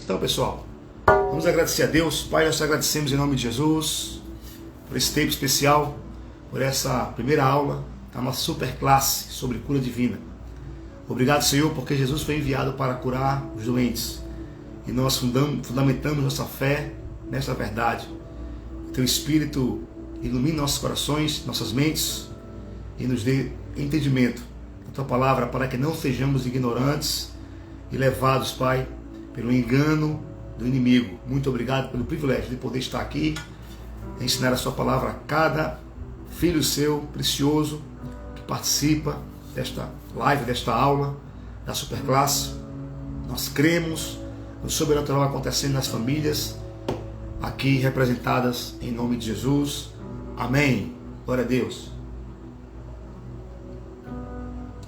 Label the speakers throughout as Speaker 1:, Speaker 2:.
Speaker 1: Então, pessoal, vamos agradecer a Deus. Pai, nós te agradecemos em nome de Jesus por esse tempo especial, por essa primeira aula da nossa super classe sobre cura divina. Obrigado, Senhor, porque Jesus foi enviado para curar os doentes e nós fundamentamos nossa fé nessa verdade. Teu Espírito ilumine nossos corações, nossas mentes e nos dê entendimento da Tua palavra para que não sejamos ignorantes e levados, Pai, pelo engano do inimigo. Muito obrigado pelo privilégio de poder estar aqui e ensinar a Sua palavra a cada filho seu precioso que participa desta live, desta aula da Superclasse. Nós cremos no sobrenatural acontecendo nas famílias aqui representadas em nome de Jesus. Amém. Glória a Deus.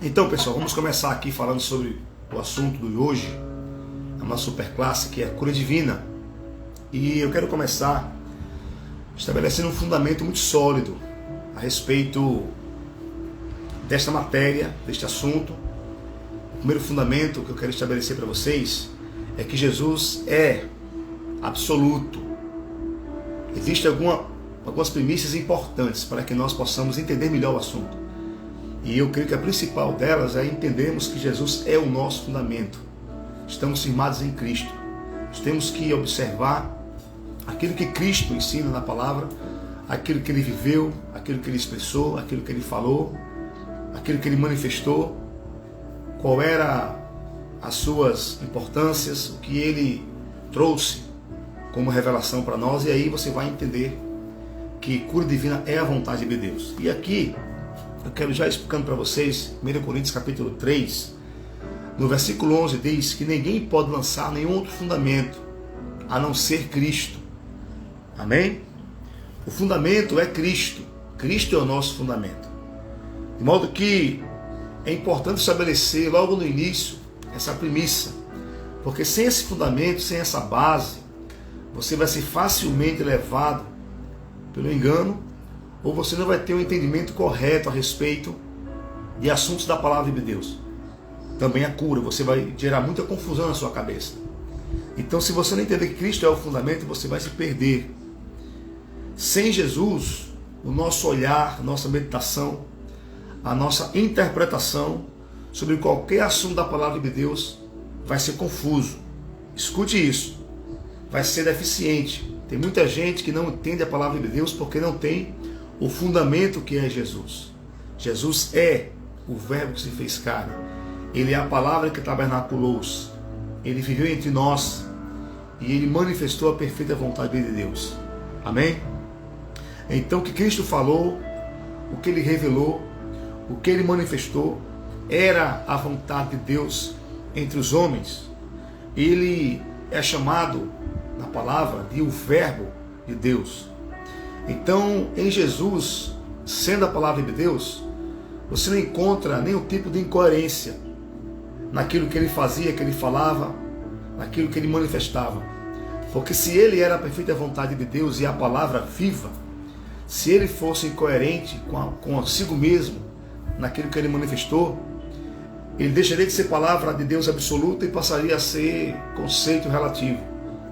Speaker 1: Então, pessoal, vamos começar aqui falando sobre o assunto de hoje, a nossa superclasse, que é a cura divina. E eu quero começar estabelecendo um fundamento muito sólido a respeito desta matéria, deste assunto. O primeiro fundamento que eu quero estabelecer para vocês é que Jesus é absoluto. Existem algumas premissas importantes para que nós possamos entender melhor o assunto. E eu creio que a principal delas é entendermos que Jesus é o nosso fundamento. Estamos firmados em Cristo. Nós temos que observar aquilo que Cristo ensina na palavra, aquilo que Ele viveu, aquilo que Ele expressou, aquilo que Ele falou, aquilo que Ele manifestou, qual era as suas importâncias, o que Ele trouxe como revelação para nós, e aí você vai entender que cura divina é a vontade de Deus. E aqui eu quero já explicando para vocês, 1 Coríntios capítulo 3, no versículo 11 diz que ninguém pode lançar nenhum outro fundamento a não ser Cristo. Amém? O fundamento é Cristo. Cristo é o nosso fundamento. De modo que é importante estabelecer logo no início essa premissa, porque sem esse fundamento, sem essa base, você vai ser facilmente levado pelo engano, ou você não vai ter um entendimento correto a respeito de assuntos da palavra de Deus. Também a cura, você vai gerar muita confusão na sua cabeça. Então, se você não entender que Cristo é o fundamento, você vai se perder. Sem Jesus, o nosso olhar, a nossa meditação, a nossa interpretação sobre qualquer assunto da palavra de Deus vai ser confuso. Escute isso. Vai ser deficiente. Tem muita gente que não entende a palavra de Deus porque não tem o fundamento que é Jesus. Jesus é o Verbo que se fez carne. Ele é a palavra que tabernaculou-se. Ele viveu entre nós e Ele manifestou a perfeita vontade de Deus. Amém? Então, o que Cristo falou, o que Ele revelou, o que Ele manifestou, era a vontade de Deus entre os homens. Ele é chamado na palavra de o Verbo de Deus. Então, em Jesus, sendo a palavra de Deus, você não encontra nenhum tipo de incoerência naquilo que Ele fazia, que Ele falava, naquilo que Ele manifestava. Porque se Ele era a perfeita vontade de Deus e a palavra viva, se Ele fosse incoerente consigo mesmo, naquilo que Ele manifestou, Ele deixaria de ser palavra de Deus absoluta e passaria a ser conceito relativo.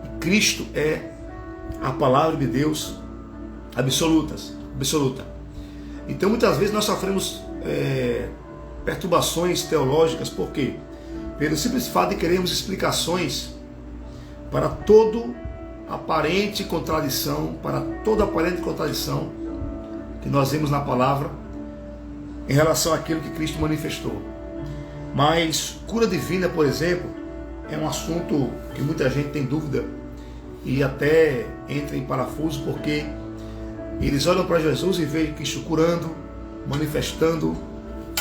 Speaker 1: E Cristo é a palavra de Deus absoluta. Então, muitas vezes nós sofremos perturbações teológicas. Por quê? Pelo simples fato de queremos explicações para toda aparente contradição que nós vemos na palavra em relação àquilo que Cristo manifestou. Mas cura divina, por exemplo, é um assunto que muita gente tem dúvida e até entra em parafuso, porque eles olham para Jesus e veem Cristo curando, manifestando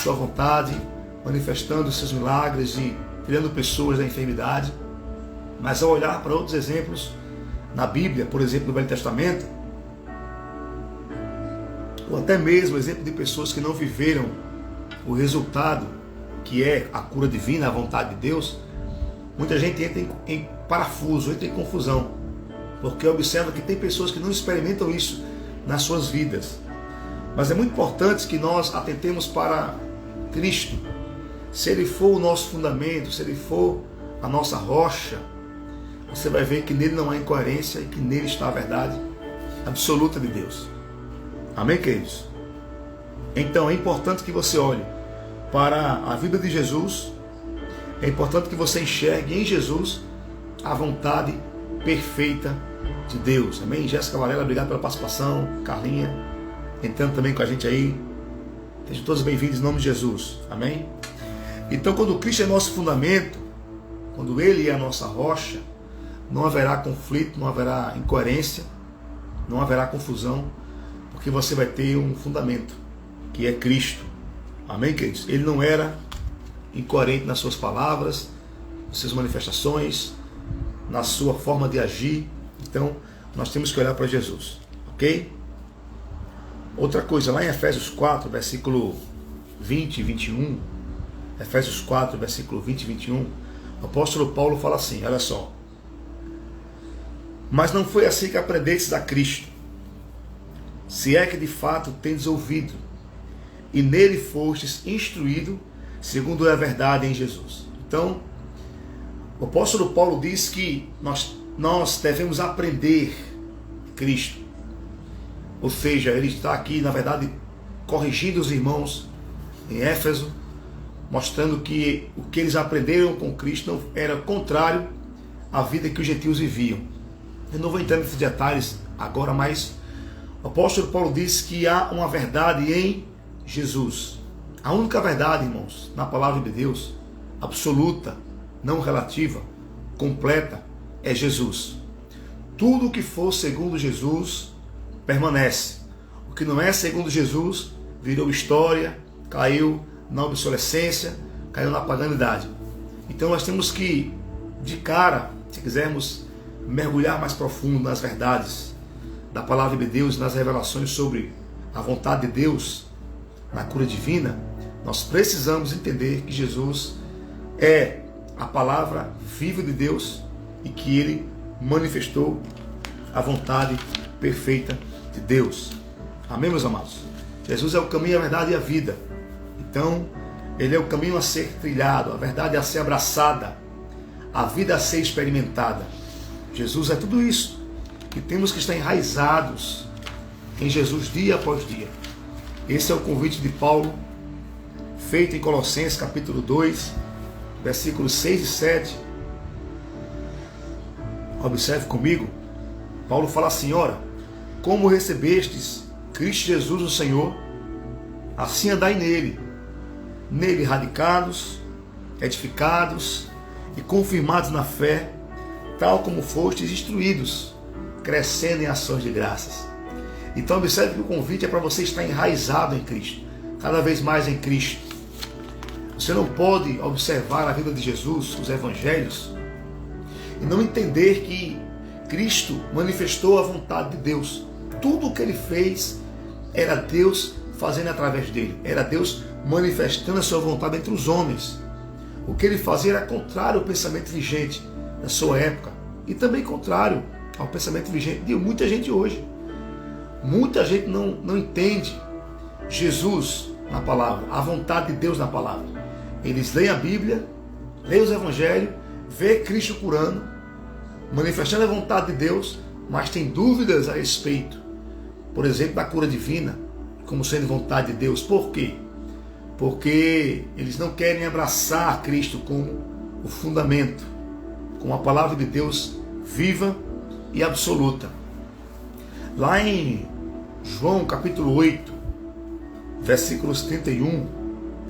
Speaker 1: sua vontade, manifestando seus milagres e tirando pessoas da enfermidade. Mas ao olhar para outros exemplos na Bíblia, por exemplo, no Velho Testamento, ou até mesmo exemplo de pessoas que não viveram o resultado que é a cura divina, a vontade de Deus, muita gente entra em parafuso, entra em confusão, porque observa que tem pessoas que não experimentam isso nas suas vidas. Mas é muito importante que nós atentemos para Cristo. Se Ele for o nosso fundamento, se Ele for a nossa rocha, você vai ver que nele não há incoerência e que nele está a verdade absoluta de Deus. Amém, queridos? Então é importante que você olhe para a vida de Jesus, é importante que você enxergue em Jesus a vontade perfeita de Deus. Amém? Jéssica Varela, obrigado pela participação. Carlinha, entrando também com a gente aí. Sejam todos bem-vindos em nome de Jesus. Amém? Então, quando Cristo é nosso fundamento, quando Ele é a nossa rocha, não haverá conflito, não haverá incoerência, não haverá confusão, porque você vai ter um fundamento, que é Cristo. Amém, queridos? Ele não era incoerente nas suas palavras, nas suas manifestações, na sua forma de agir. Então, nós temos que olhar para Jesus, ok? Outra coisa, lá em Efésios 4, versículo 20 e 21, Efésios 4, versículo 20 e 21, o apóstolo Paulo fala assim, olha só: mas não foi assim que aprendestes a Cristo, se é que de fato tendes ouvido, e nele fostes instruído, segundo é a verdade em Jesus. Então, o apóstolo Paulo diz que nós devemos aprender Cristo. Ou seja, ele está aqui, na verdade, corrigindo os irmãos em Éfeso, mostrando que o que eles aprenderam com Cristo não era contrário à vida que os gentios viviam. Eu não vou entrar nesses detalhes agora, mas o apóstolo Paulo diz que há uma verdade em Jesus. A única verdade, irmãos, na palavra de Deus, absoluta, não relativa, completa, é Jesus. Tudo o que for segundo Jesus permanece. O que não é segundo Jesus virou história, caiu na obsolescência, caiu na paganidade. Então nós temos que, de cara, se quisermos mergulhar mais profundo nas verdades da palavra de Deus, nas revelações sobre a vontade de Deus, na cura divina, nós precisamos entender que Jesus é a palavra viva de Deus e que Ele manifestou a vontade perfeita de Deus. Amém, meus amados? Jesus é o caminho, a verdade e a vida. Então, Ele é o caminho a ser trilhado, a verdade a ser abraçada, a vida a ser experimentada. Jesus é tudo isso. E temos que estar enraizados em Jesus dia após dia. Esse é o convite de Paulo, feito em Colossenses capítulo 2, versículos 6 e 7. Observe comigo. Paulo fala assim: ora, como recebestes Cristo Jesus o Senhor, assim andai nele radicados, edificados e confirmados na fé, tal como fostes instruídos, crescendo em ações de graças. Então observe que o convite é para você estar enraizado em Cristo, cada vez mais em Cristo. Você não pode observar a vida de Jesus, os evangelhos, e não entender que Cristo manifestou a vontade de Deus. Tudo o que Ele fez era Deus fazendo através dele, era Deus manifestando a sua vontade entre os homens. O que Ele fazia era contrário ao pensamento vigente da sua época, e também contrário ao pensamento vigente de muita gente hoje. Muita gente não entende Jesus na palavra, a vontade de Deus na palavra. Eles leem a Bíblia, leem os evangelhos, vê Cristo curando, manifestando a vontade de Deus, mas tem dúvidas a respeito, por exemplo, da cura divina, como sendo vontade de Deus. Por quê? Porque eles não querem abraçar Cristo como o fundamento, como a palavra de Deus viva e absoluta. Lá em João capítulo 8, versículos 31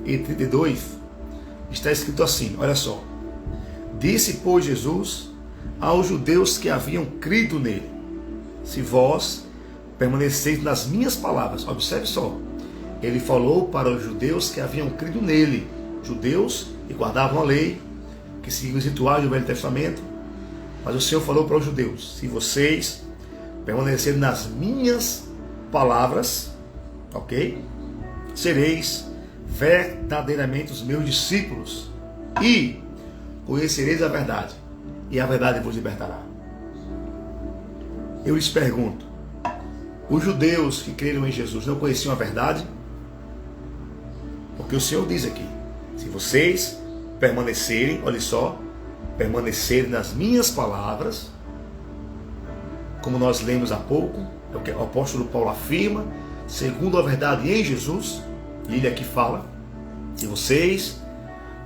Speaker 1: e 32, está escrito assim, olha só: disse, pois, Jesus aos judeus que haviam crido nele: se vós permaneceis nas minhas palavras. Observe só, ele falou para os judeus que haviam crido nele, judeus que guardavam a lei, que seguiam os rituais do Velho Testamento. Mas o Senhor falou para os judeus: se vocês permanecerem nas minhas palavras, ok? Sereis verdadeiramente os meus discípulos e conhecereis a verdade, e a verdade vos libertará. Eu lhes pergunto: os judeus que creram em Jesus não conheciam a verdade? Porque o Senhor diz aqui: se vocês permanecerem, olha só, permanecer nas minhas palavras, como nós lemos há pouco, é o que o apóstolo Paulo afirma, segundo a verdade em Jesus, e ele aqui fala, se vocês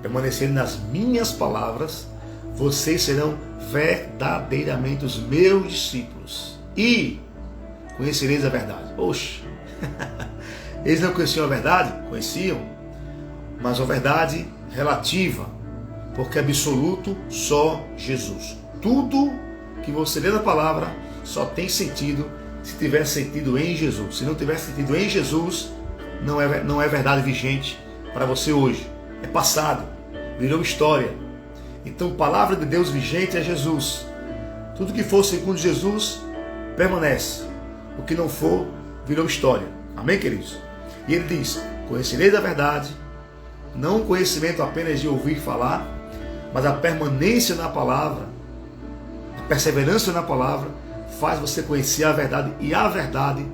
Speaker 1: permanecerem nas minhas palavras, vocês serão verdadeiramente os meus discípulos e conhecereis a verdade. Oxe, eles não conheciam a verdade? Conheciam, mas a verdade relativa, porque absoluto só Jesus. Tudo que você lê na palavra só tem sentido se tiver sentido em Jesus. Se não tiver sentido em Jesus, não é verdade vigente para você hoje. É passado, virou história. Então, palavra de Deus vigente é Jesus. Tudo que for segundo Jesus, permanece. O que não for, virou história. Amém, queridos? E ele diz, conhecereis a verdade, não o conhecimento apenas de ouvir falar, mas a permanência na palavra, a perseverança na palavra, faz você conhecer a verdade e a verdade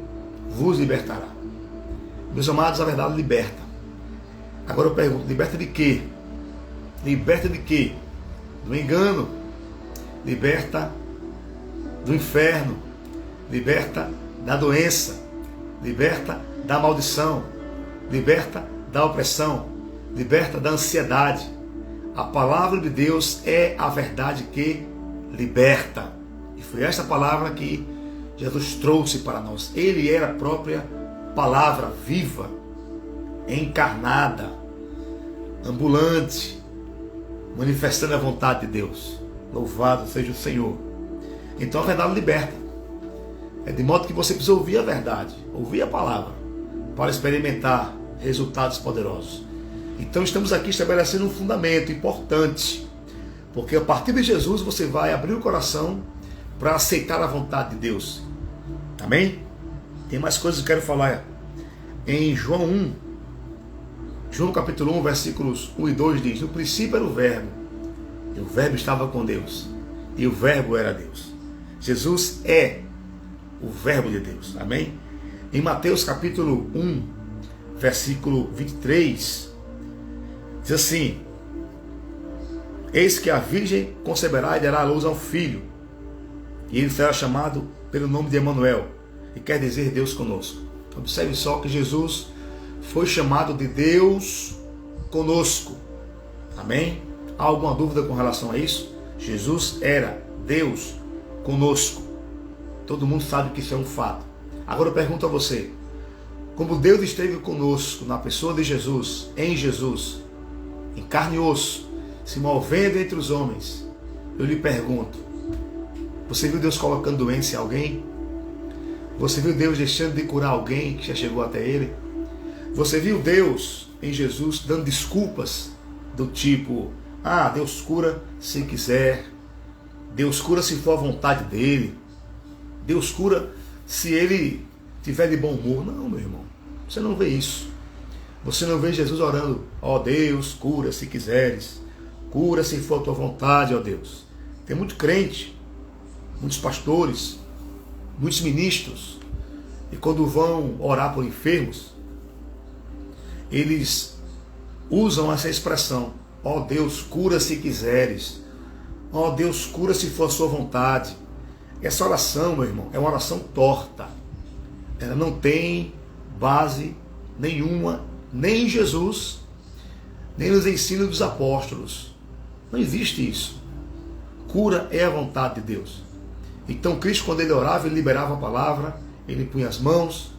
Speaker 1: vos libertará. Meus amados, a verdade liberta. Agora eu pergunto, liberta de quê? Liberta de quê? Do engano, liberta do inferno, liberta da doença, liberta da maldição, liberta da opressão, liberta da ansiedade. A palavra de Deus é a verdade que liberta. E foi esta palavra que Jesus trouxe para nós. Ele era a própria palavra viva, encarnada, ambulante, manifestando a vontade de Deus. Louvado seja o Senhor. Então a verdade liberta. É de modo que você precisa ouvir a verdade, ouvir a palavra, para experimentar resultados poderosos. Então estamos aqui estabelecendo um fundamento importante, porque a partir de Jesus você vai abrir o coração para aceitar a vontade de Deus. Amém? Tem mais coisas que eu quero falar. Em João 1, João capítulo 1, versículos 1 e 2 diz, no princípio era o verbo, e o verbo estava com Deus, e o verbo era Deus. Jesus é o verbo de Deus. Amém? Em Mateus capítulo 1, versículo 23, diz assim, eis que a virgem conceberá e dará à luz a um filho, e ele será chamado pelo nome de Emanuel, e quer dizer Deus conosco. Observe só que Jesus foi chamado de Deus conosco. Amém? Há alguma dúvida com relação a isso? Jesus era Deus conosco. Todo mundo sabe que isso é um fato. Agora eu pergunto a você, como Deus esteve conosco na pessoa de Jesus, em Jesus, em carne e osso, se movendo entre os homens, eu lhe pergunto, você viu Deus colocando doença em alguém? Você viu Deus deixando de curar alguém que já chegou até Ele? Você viu Deus em Jesus dando desculpas do tipo, Deus cura se quiser, Deus cura se for a vontade dEle, Deus cura se Ele tiver de bom humor? Não, meu irmão, você não vê isso. Você não vê Jesus orando, Deus, cura se quiseres, cura se for a tua vontade, Deus. Tem muito crente, muitos pastores, muitos ministros, e quando vão orar por enfermos, eles usam essa expressão, Deus, cura se quiseres, Deus, cura se for a sua vontade. Essa oração, meu irmão, é uma oração torta. Ela não tem base nenhuma, nem em Jesus, nem nos ensinos dos apóstolos. Não existe isso. Cura é a vontade de Deus. Então Cristo, quando ele orava, ele liberava a palavra, ele punha as mãos,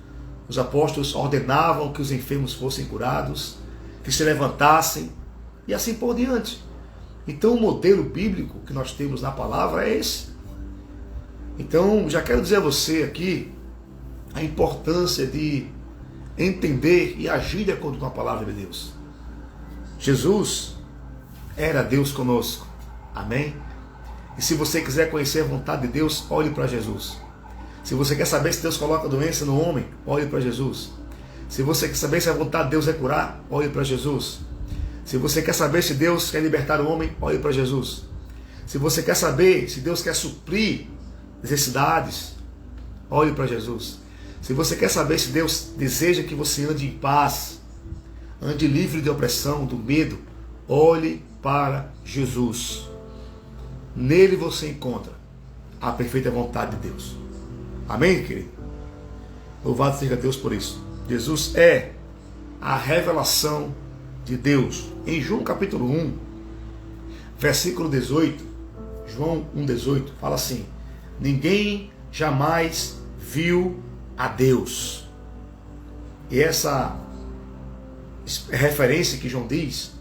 Speaker 1: os apóstolos ordenavam que os enfermos fossem curados, que se levantassem, e assim por diante. Então o modelo bíblico que nós temos na palavra é esse. Então já quero dizer a você aqui a importância de entender e agir de acordo com a palavra de Deus. Jesus era Deus conosco. Amém? E se você quiser conhecer a vontade de Deus, olhe para Jesus. Se você quer saber se Deus coloca doença no homem, olhe para Jesus. Se você quer saber se a vontade de Deus é curar, olhe para Jesus. Se você quer saber se Deus quer libertar o homem, olhe para Jesus. Se você quer saber se Deus quer suprir necessidades, olhe para Jesus. Se você quer saber se Deus deseja que você ande em paz, ande livre de opressão, do medo, olhe para Jesus. Nele você encontra a perfeita vontade de Deus. Amém, querido? Louvado seja Deus por isso. Jesus é a revelação de Deus. Em João capítulo 1, versículo 18, João 1,18, fala assim: ninguém jamais viu a Deus. E essa referência que João diz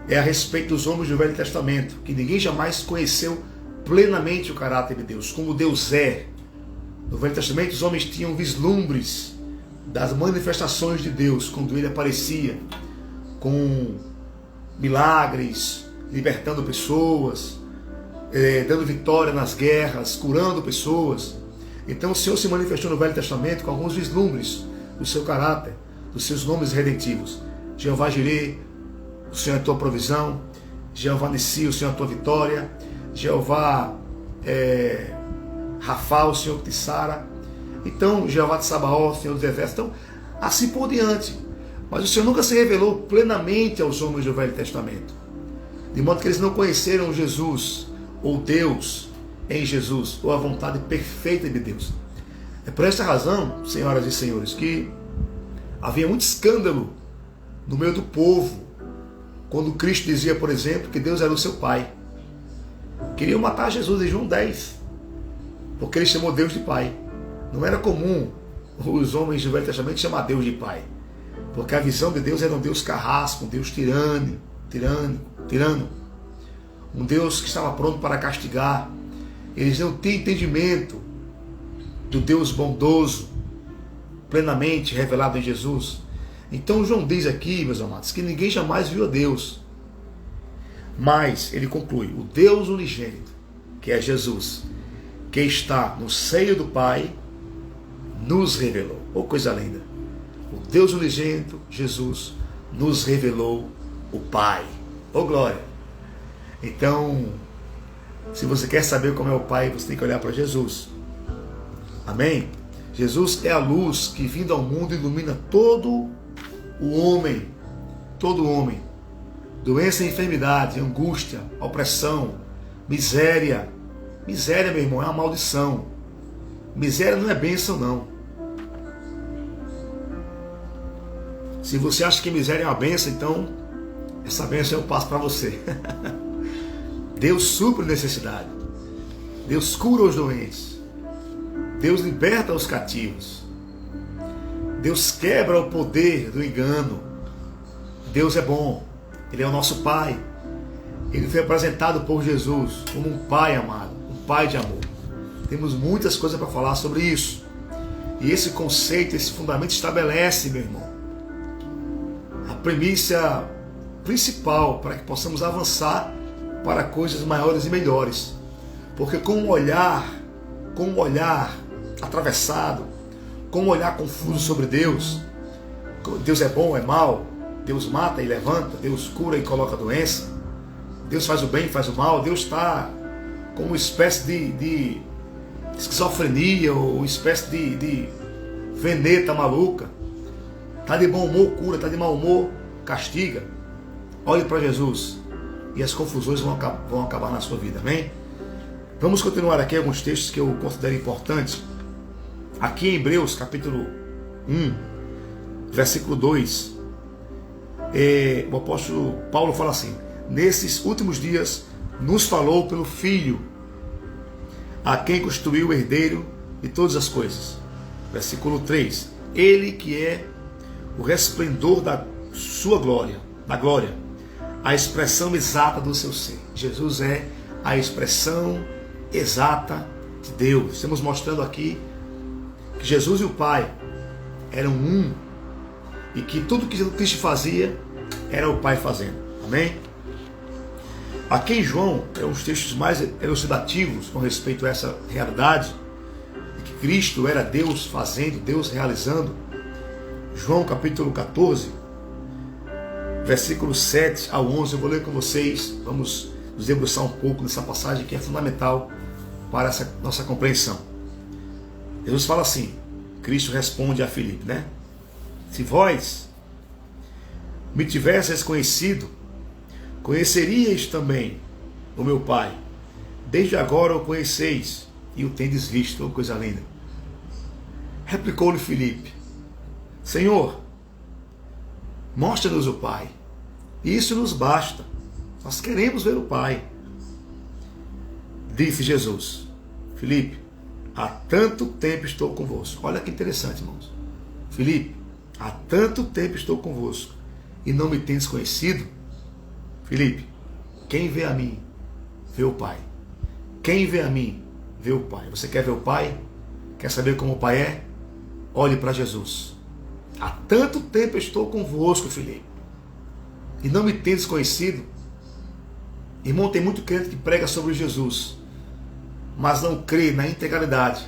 Speaker 1: é a respeito dos homens do Velho Testamento, que ninguém jamais conheceu plenamente o caráter de Deus, como Deus é. No Velho Testamento os homens tinham vislumbres das manifestações de Deus, quando ele aparecia com milagres, libertando pessoas, dando vitória nas guerras, curando pessoas. Então o Senhor se manifestou no Velho Testamento com alguns vislumbres do seu caráter, dos seus nomes redentivos. Jeová Jireh, o Senhor é a tua provisão. Jeová Nissi, o Senhor é a tua vitória. Jeová Rafa, o Senhor que te sara. Então, Jeová de Sabaoth, o Senhor dos exércitos. Então, assim por diante. Mas o Senhor nunca se revelou plenamente aos homens do Velho Testamento, de modo que eles não conheceram Jesus, ou Deus em Jesus, ou a vontade perfeita de Deus. É por esta razão, senhoras e senhores, que havia muito escândalo no meio do povo, quando Cristo dizia, por exemplo, que Deus era o seu Pai. Queriam matar Jesus em João 10, porque ele chamou Deus de Pai. Não era comum os homens do Velho Testamento chamar Deus de Pai, porque a visão de Deus era um Deus carrasco, um Deus tirano, um Deus que estava pronto para castigar. Eles não tinham entendimento do Deus bondoso, plenamente revelado em Jesus. Então João diz aqui, meus amados, que ninguém jamais viu a Deus. Mas ele conclui: o Deus unigênito, que é Jesus, que está no seio do Pai, nos revelou. Oh, coisa linda! O Deus unigênito, Jesus, nos revelou o Pai. Oh, glória! Então, se você quer saber como é o Pai, você tem que olhar para Jesus. Amém? Jesus é a luz que, vindo ao mundo, ilumina todo o homem. Todo homem. Doença, enfermidade, angústia, opressão, miséria. Miséria, meu irmão, é uma maldição. Miséria não é bênção, não. Se você acha que miséria é uma bênção, então essa bênção eu passo para você. Deus supre necessidade. Deus cura os doentes. Deus liberta os cativos. Deus quebra o poder do engano. Deus é bom. Ele é o nosso Pai. Ele foi apresentado por Jesus como um Pai amado, um Pai de amor. Temos muitas coisas para falar sobre isso. E esse conceito, esse fundamento estabelece, meu irmão, a premissa principal para que possamos avançar para coisas maiores e melhores. Porque com um olhar atravessado, com um olhar confuso sobre Deus, Deus é bom, é mal, Deus mata e levanta, Deus cura e coloca doença, Deus faz o bem e faz o mal, Deus está como uma espécie de esquizofrenia, ou uma espécie de veneta maluca. Está de bom humor, cura, está de mau humor, castiga. Olhe para Jesus e as confusões vão acabar na sua vida, amém? Vamos continuar aqui alguns textos que eu considero importantes. Aqui em Hebreus capítulo 1, versículo 2, o apóstolo Paulo fala assim: nesses últimos dias nos falou pelo Filho, a quem constituiu o herdeiro de todas as coisas. Versículo 3, ele que é o resplendor da sua glória, a expressão exata do seu ser. Jesus é a expressão exata de Deus. Estamos mostrando aqui que Jesus e o Pai eram um, e que tudo que Cristo fazia era o Pai fazendo. Amém? Aqui em João é um dos textos mais elucidativos com respeito a essa realidade de que Cristo era Deus fazendo, Deus realizando. João capítulo 14, versículo 7 ao 11, eu vou ler com vocês. Vamos nos debruçar um pouco nessa passagem que é fundamental para essa nossa compreensão. Jesus fala assim, Cristo responde a Filipe, né? Se vós me tivesseis conhecido, conheceríeis também o meu Pai. desde agora o conheceis e o tendes visto. Oh, coisa linda. Replicou-lhe Filipe: Senhor, mostra-nos o Pai, e isso nos basta. Nós queremos ver o Pai. Disse Jesus: Filipe, há tanto tempo estou convosco. Olha que interessante, irmãos. Filipe, há tanto tempo estou convosco e não me tendes conhecido? Filipe, quem vê a mim, vê o Pai. Quem vê a mim, vê o Pai. Você quer ver o Pai? Quer saber como o Pai é? Olhe para Jesus. Há tanto tempo estou convosco, Filipe, e não me tendes conhecido? Irmão, tem muito crente que prega sobre Jesus, mas não crê na integralidade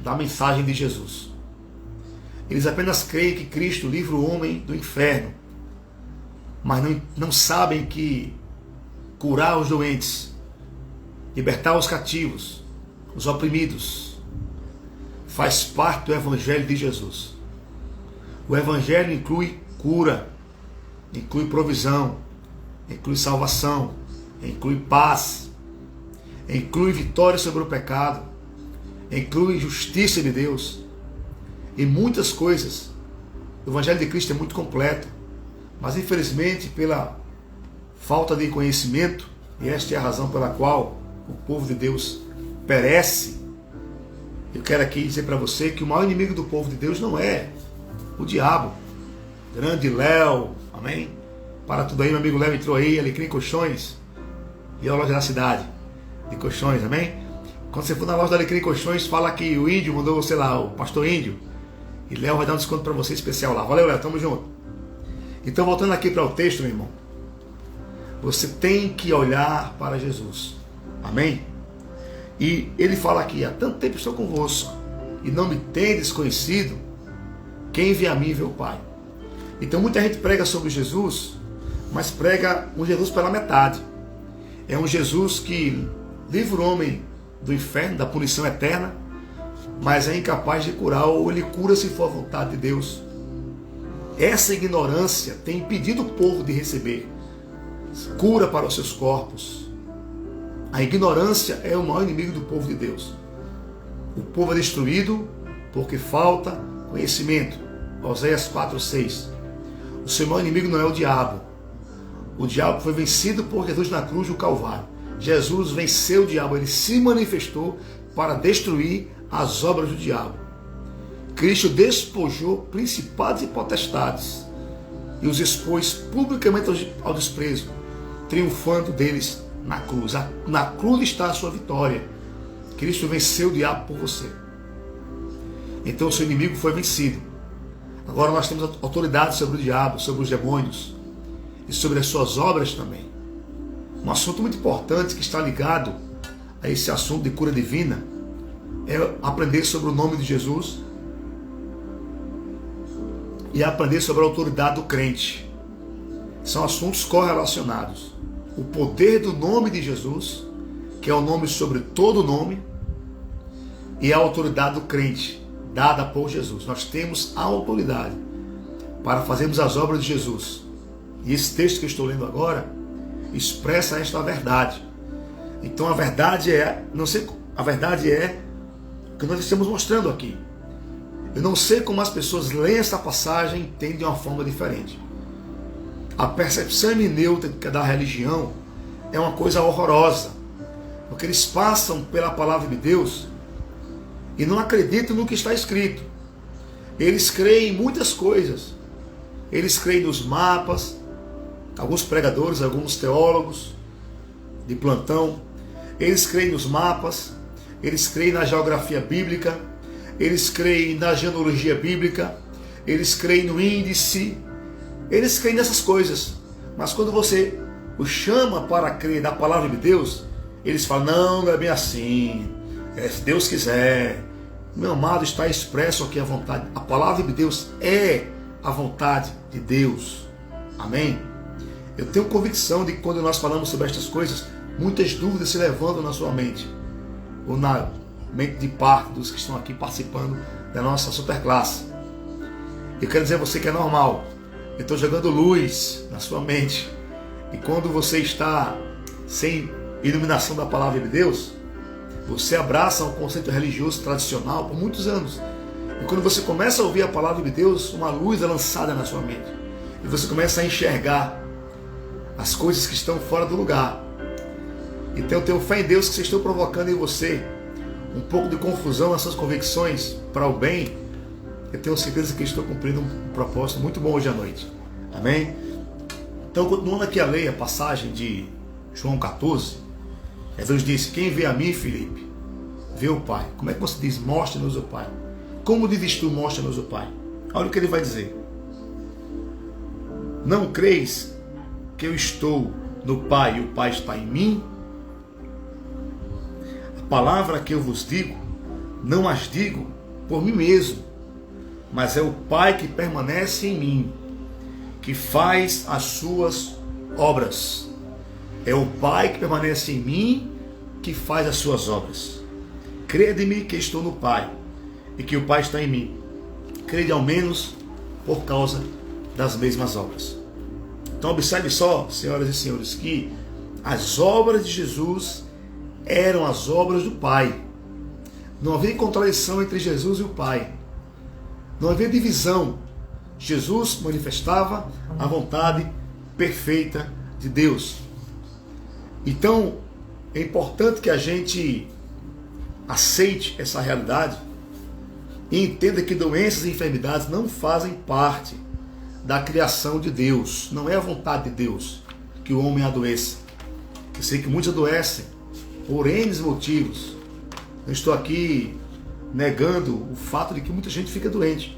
Speaker 1: da mensagem de Jesus. Eles apenas creem que Cristo livra o homem do inferno, mas não sabem que curar os doentes, libertar os cativos, os oprimidos, faz parte do Evangelho de Jesus. O Evangelho inclui cura, inclui provisão, inclui salvação, inclui paz, inclui vitória sobre o pecado, inclui justiça de Deus e muitas coisas. O Evangelho de Cristo é muito completo, mas infelizmente pela falta de conhecimento, e esta é a razão pela qual o povo de Deus perece. Eu quero aqui dizer para você que o maior inimigo do povo de Deus não é o diabo. Grande Léo, amém? Para tudo aí, meu amigo Léo entrou aí, Alecrim Colchões, e a loja da cidade de colchões, amém? Quando você for na loja da Alecrim Colchões, fala que o índio mandou, sei lá, o pastor índio, e Léo vai dar um desconto para você especial lá. Valeu, Léo, tamo junto. Então, voltando aqui para o texto, meu irmão, você tem que olhar para Jesus, amém? E ele fala aqui: há tanto tempo estou convosco e não me tendes conhecido, quem vê a mim vê o Pai. Então muita gente prega sobre Jesus, mas prega um Jesus pela metade. É um Jesus que livra o homem do inferno, da punição eterna, mas é incapaz de curar, ou ele cura se for a vontade de Deus. Essa ignorância tem impedido o povo de receber cura para os seus corpos. A ignorância é o maior inimigo do povo de Deus. O povo é destruído porque falta conhecimento. Oséias 4:6. O seu maior inimigo não é o diabo. O diabo foi vencido por Jesus na cruz do Calvário. Jesus venceu o diabo, ele se manifestou para destruir as obras do diabo. Cristo despojou principados e potestades e os expôs publicamente ao desprezo, triunfando deles na cruz. Na cruz está a sua vitória. Cristo venceu o diabo por você. Então o seu inimigo foi vencido. Agora nós temos autoridade sobre o diabo, sobre os demônios e sobre as suas obras também. Um assunto muito importante que está ligado a esse assunto de cura divina é aprender sobre o nome de Jesus e aprender sobre a autoridade do crente. São assuntos correlacionados. O poder do nome de Jesus, que é o nome sobre todo nome, e a autoridade do crente, dada por Jesus. Nós temos a autoridade para fazermos as obras de Jesus. E esse texto que eu estou lendo agora expressa esta verdade. Então a verdade é, o que nós estamos mostrando aqui. Eu não sei como as pessoas leem essa passagem e entendem de uma forma diferente. A percepção hermenêutica da religião é uma coisa horrorosa, porque eles passam pela palavra de Deus e não acreditam no que está escrito. Eles creem em muitas coisas. Eles creem nos mapas, alguns pregadores, alguns teólogos de plantão, eles creem nos mapas, eles creem na geografia bíblica, eles creem na genealogia bíblica, eles creem no índice, eles creem nessas coisas. Mas quando você os chama para crer na palavra de Deus, eles falam: não é bem assim, se Deus quiser. Meu amado, está expresso aqui a vontade. A palavra de Deus é a vontade de Deus. Amém? Eu tenho convicção de que quando nós falamos sobre estas coisas, muitas dúvidas se levantam na sua mente, ou na mente de parte dos que estão aqui participando da nossa superclasse. Eu quero dizer a você que é normal. Eu estou jogando luz na sua mente. E quando você está sem iluminação da palavra de Deus, Você abraça um conceito religioso tradicional por muitos anos. E quando você começa a ouvir a palavra de Deus, uma luz é lançada na sua mente. E você começa a enxergar as coisas que estão fora do lugar. Então eu tenho fé em Deus que vocês estão provocando em você um pouco de confusão nas suas convicções para o bem. Eu tenho certeza que estou cumprindo um propósito muito bom hoje à noite. Amém? Então, continuando aqui a ler a passagem de João 14, Jesus disse: quem vê a mim, Filipe, vê o Pai. Como é que você diz? Mostra-nos o Pai. Como dizes tu, mostra-nos o Pai? Olha o que ele vai dizer. Não creis que eu estou no Pai e o Pai está em mim? A palavra que eu vos digo, não as digo por mim mesmo, mas é o Pai que permanece em mim, que faz as suas obras. É o Pai que permanece em mim, que faz as suas obras. Crede-me que estou no Pai e que o Pai está em mim. Crede ao menos por causa das mesmas obras. Então observe só, senhoras e senhores, que as obras de Jesus eram as obras do Pai. Não havia contradição entre Jesus e o Pai. Não havia divisão. Jesus manifestava a vontade perfeita de Deus. Então, é importante que a gente aceite essa realidade e entenda que doenças e enfermidades não fazem parte da criação de Deus. Não é a vontade de Deus que o homem adoeça. Eu sei que muitos adoecem por N motivos. Não estou aqui negando o fato de que muita gente fica doente.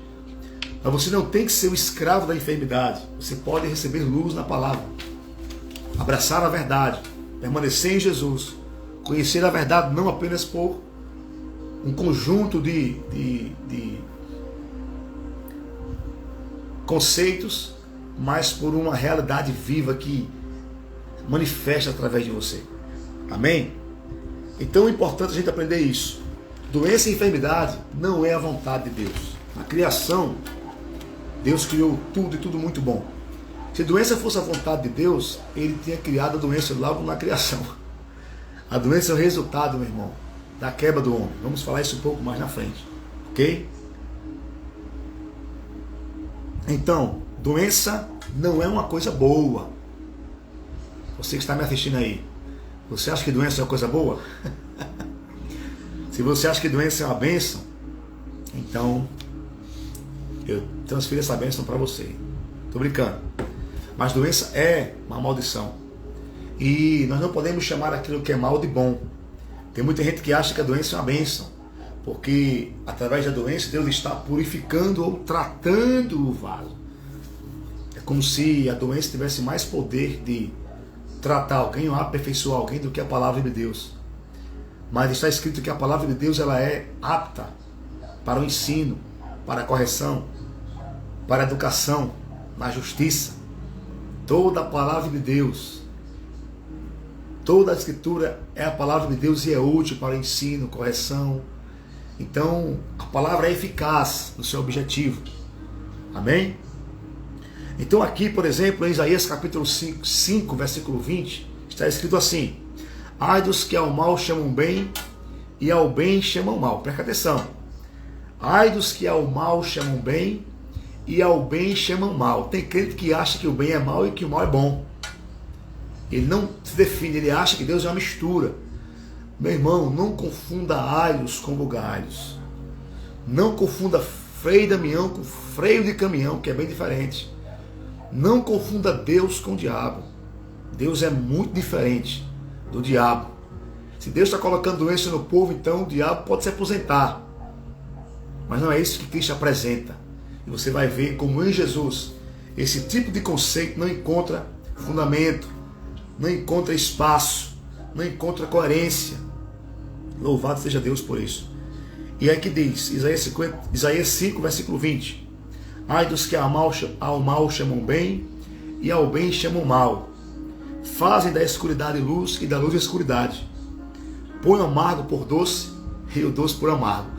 Speaker 1: Mas você não tem que ser o escravo da enfermidade. Você pode receber luz na palavra, abraçar a verdade, permanecer em Jesus, conhecer a verdade não apenas por um conjunto de conceitos, mas por uma realidade viva que manifesta através de você. Amém? Então é importante a gente aprender isso. Doença e enfermidade não é a vontade de Deus. A criação, Deus criou tudo e tudo muito bom. Se doença fosse a vontade de Deus, Ele tinha criado a doença logo na criação. A doença é o resultado, meu irmão, da quebra do homem. Vamos falar isso um pouco mais na frente. Ok? Então, doença não é uma coisa boa. Você que está me assistindo aí, você acha que doença é uma coisa boa? Se você acha que doença é uma bênção, então eu transfiro essa bênção para você. Estou brincando. Mas doença é uma maldição. E nós não podemos chamar aquilo que é mal de bom. Tem muita gente que acha que a doença é uma bênção, porque através da doença Deus está purificando ou tratando o vaso. É como se a doença tivesse mais poder de tratar alguém ou aperfeiçoar alguém do que a palavra de Deus. Mas está escrito que a palavra de Deus ela é apta para o ensino, para a correção, para a educação, na justiça. Toda a palavra de Deus, toda a escritura é a palavra de Deus e é útil para o ensino, correção. Então, a palavra é eficaz no seu objetivo. Amém? Então aqui, por exemplo, em Isaías capítulo 5, versículo 20, está escrito assim: ai dos que ao mal chamam bem e ao bem chamam mal. Presta atenção. Ai dos que ao mal chamam bem e ao bem chamam mal. Tem crente que acha que o bem é mal e que o mal é bom. Ele não se define, ele acha que Deus é uma mistura. Meu irmão, não confunda alhos com bugalhos. Não confunda freio de caminhão com freio de caminhão, que é bem diferente. Não confunda Deus com o diabo. Deus é muito diferente do diabo. Se Deus está colocando doença no povo, então o diabo pode se aposentar. Mas não é isso que Cristo apresenta. E você vai ver como em Jesus esse tipo de conceito não encontra fundamento, não encontra espaço, não encontra coerência. Louvado seja Deus por isso. E é que diz, Isaías 5, versículo 20: ai dos que ao mal chamam bem e ao bem chamam mal. Fazem da escuridade luz e da luz escuridade. Põe o amargo por doce e o doce por amargo.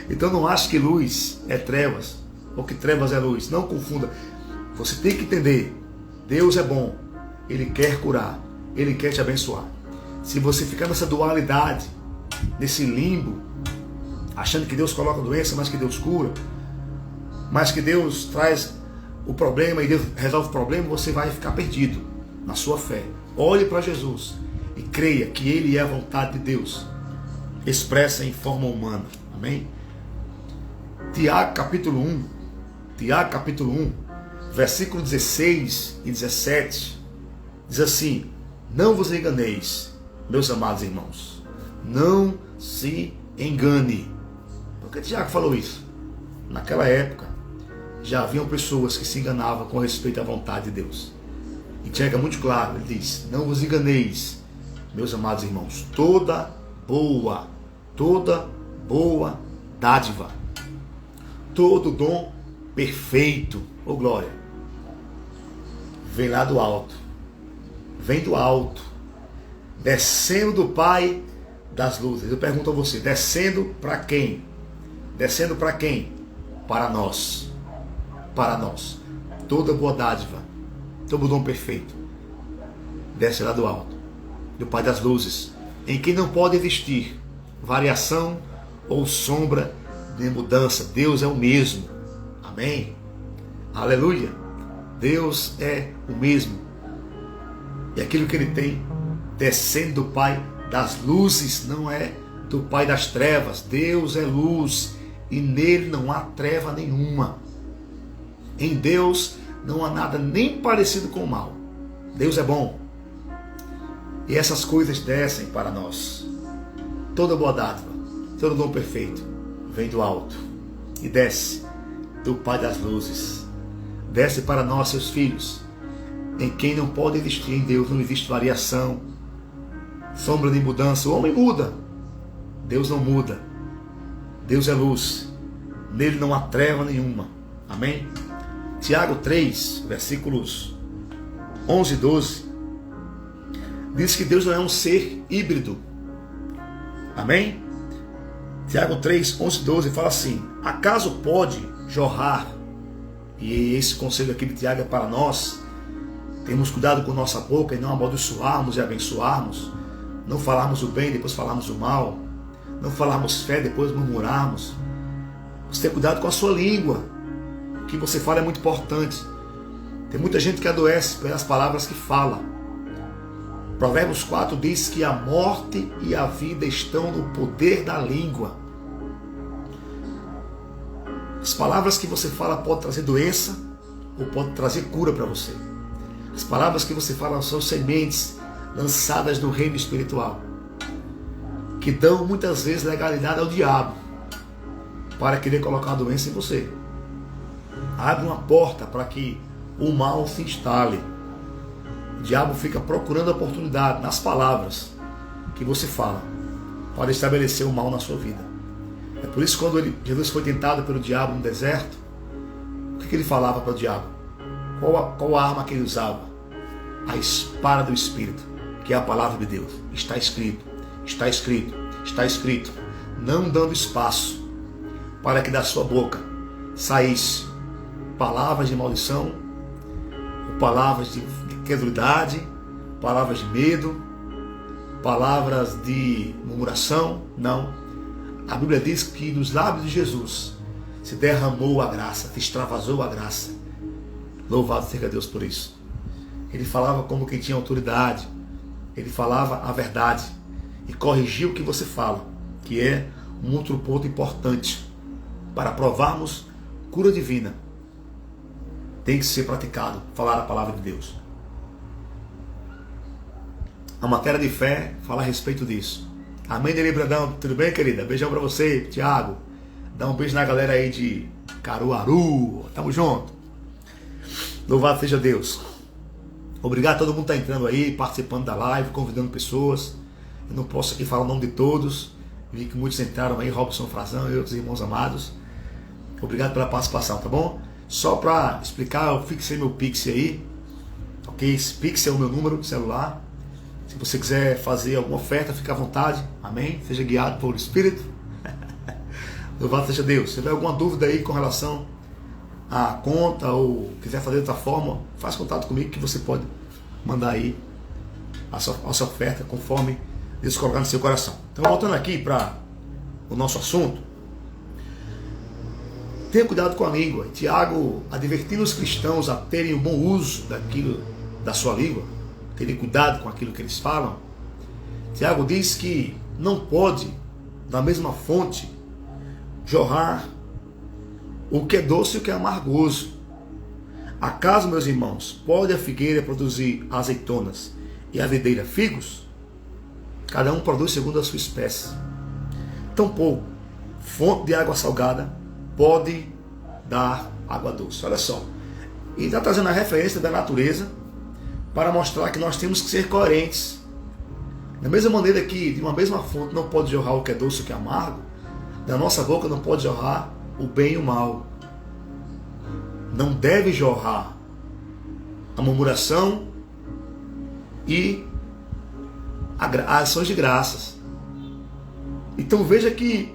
Speaker 1: Então não ache que luz é trevas ou que trevas é luz. Não confunda. Você tem que entender. Deus é bom. Ele quer curar. Ele quer te abençoar. Se você ficar nessa dualidade, nesse limbo, achando que Deus coloca doença, mas que Deus cura, mas que Deus traz o problema e Deus resolve o problema, você vai ficar perdido na sua fé. Olhe para Jesus e creia que Ele é a vontade de Deus, expressa em forma humana. Amém? Tiago capítulo 1, versículo 16 e 17, diz assim: não vos enganeis, meus amados irmãos, não se engane. Por que Tiago falou isso? Naquela época já haviam pessoas que se enganavam com respeito à vontade de Deus. E Tiago é muito claro, ele diz: não vos enganeis, meus amados irmãos, toda boa dádiva, todo dom perfeito, ô glória, vem lá do alto, vem do alto, descendo do Pai das luzes. Eu pergunto a você, descendo para quem? Descendo para quem? Para nós. Para nós. Toda boa dádiva, todo dom perfeito, desce lá do alto, do Pai das luzes, em quem não pode existir variação ou sombra de mudança. Deus é o mesmo. Amém? Aleluia! Deus é o mesmo. E aquilo que Ele tem descendo do Pai das luzes, não é do Pai das trevas. Deus é luz e nele não há treva nenhuma. Em Deus não há nada nem parecido com o mal. Deus é bom. E essas coisas descem para nós. Toda boa dádiva, todo dom perfeito vem do alto e desce do Pai das luzes. Desce para nós, seus filhos, em quem não pode existir. Em Deus não existe variação, sombra de mudança. O homem muda, Deus não muda. Deus é luz, nele não há treva nenhuma. Amém? Tiago 3, versículos 11 e 12, diz que Deus não é um ser híbrido. Amém? Tiago 3, 11 e 12 fala assim: acaso pode jorrar, e esse conselho aqui de Tiago é para nós, temos cuidado com nossa boca e não amaldiçoarmos e abençoarmos, não falarmos o bem, depois falarmos o mal, não falarmos fé, depois murmurarmos. Você tem cuidado com a sua língua, o que você fala é muito importante. Tem muita gente que adoece pelas palavras que fala. Provérbios 4 diz que a morte e a vida estão no poder da língua. As palavras que você fala podem trazer doença ou podem trazer cura para você. As palavras que você fala são sementes lançadas no reino espiritual, que dão muitas vezes legalidade ao diabo para querer colocar a doença em você. Abre uma porta para que o mal se instale. O diabo fica procurando oportunidade nas palavras que você fala para estabelecer o mal na sua vida. É por isso que quando Jesus foi tentado pelo diabo no deserto, o que ele falava para o diabo? Qual a arma que ele usava? A espada do Espírito, que é a palavra de Deus. Está escrito, está escrito, está escrito, não dando espaço para que da sua boca saísse palavras de maldição, palavras de credulidade, palavras de medo, palavras de murmuração. Não. A Bíblia diz que nos lábios de Jesus se derramou a graça, se extravasou a graça. Louvado seja Deus por isso. Ele falava como quem tinha autoridade. Ele falava a verdade e corrigia o que você fala, que é um outro ponto importante para provarmos cura divina. Tem que ser praticado, falar a palavra de Deus. A matéria de fé fala a respeito disso. Amém, Nelly Brandão? Tudo bem, querida? Beijão pra você, Tiago. Dá um beijo na galera aí de Caruaru. Tamo junto. Louvado seja Deus. Obrigado a todo mundo que está entrando aí, participando da live, convidando pessoas. Eu não posso aqui falar o nome de todos. Vi que muitos entraram aí, Robson Frazão e outros irmãos amados. Obrigado pela participação, tá bom? Só para explicar, eu fixei meu Pix aí, ok? Esse Pix é o meu número de celular. Se você quiser fazer alguma oferta, fique à vontade, amém? Seja guiado pelo Espírito. Louvado seja Deus. Se tiver alguma dúvida aí com relação à conta ou quiser fazer de outra forma, faz contato comigo que você pode mandar aí a sua oferta conforme Deus colocar no seu coração. Então, voltando aqui para o nosso assunto, tenha cuidado com a língua. Tiago, advertindo os cristãos a terem o bom uso da sua língua, terem cuidado com aquilo que eles falam. Tiago diz que não pode, da mesma fonte, jorrar o que é doce e o que é amargoso. Acaso, meus irmãos, pode a figueira produzir azeitonas e a videira figos? Cada um produz segundo a sua espécie. Tampouco fonte de água salgada pode dar água doce. Olha só. E está trazendo a referência da natureza para mostrar que nós temos que ser coerentes. Da mesma maneira que de uma mesma fonte não pode jorrar o que é doce e o que é amargo, da nossa boca não pode jorrar o bem e o mal. Não deve jorrar a murmuração e as ações de graças. Então veja que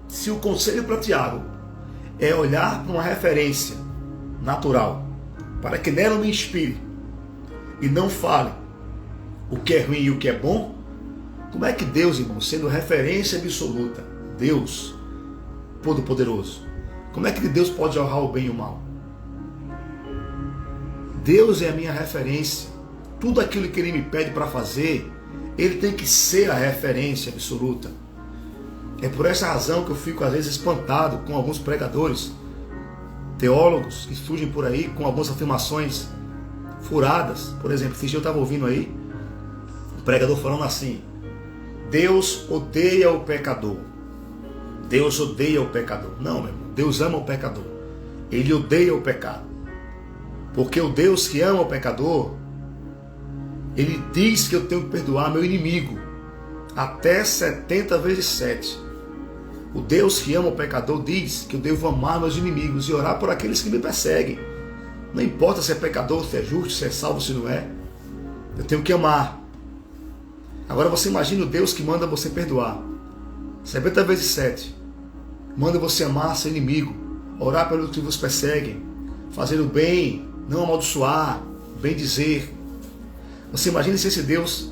Speaker 1: se o conselho para Tiago é olhar para uma referência natural, para que nela me inspire e não fale o que é ruim e o que é bom, como é que Deus, irmão, sendo referência absoluta, Deus Todo-Poderoso, como é que Deus pode jorrar o bem e o mal? Deus é a minha referência. Tudo aquilo que Ele me pede para fazer, Ele tem que ser a referência absoluta. É por essa razão que eu fico às vezes espantado com alguns pregadores, teólogos que surgem por aí com algumas afirmações furadas. Por exemplo, esse dia eu estava ouvindo aí um pregador falando assim: Deus odeia o pecador. Deus odeia o pecador. Não, meu irmão, Deus ama o pecador. Ele odeia o pecado. Porque o Deus que ama o pecador, Ele diz que eu tenho que perdoar meu inimigo até 70 vezes 7. O Deus que ama o pecador diz que eu devo amar meus inimigos e orar por aqueles que me perseguem. Não importa se é pecador, se é justo, se é salvo, se não é. Eu tenho que amar. Agora você imagina o Deus que manda você perdoar 70 vezes 7. Manda você amar seu inimigo, orar pelos que vos perseguem, fazer o bem, não amaldiçoar, bem dizer. Você imagina se esse Deus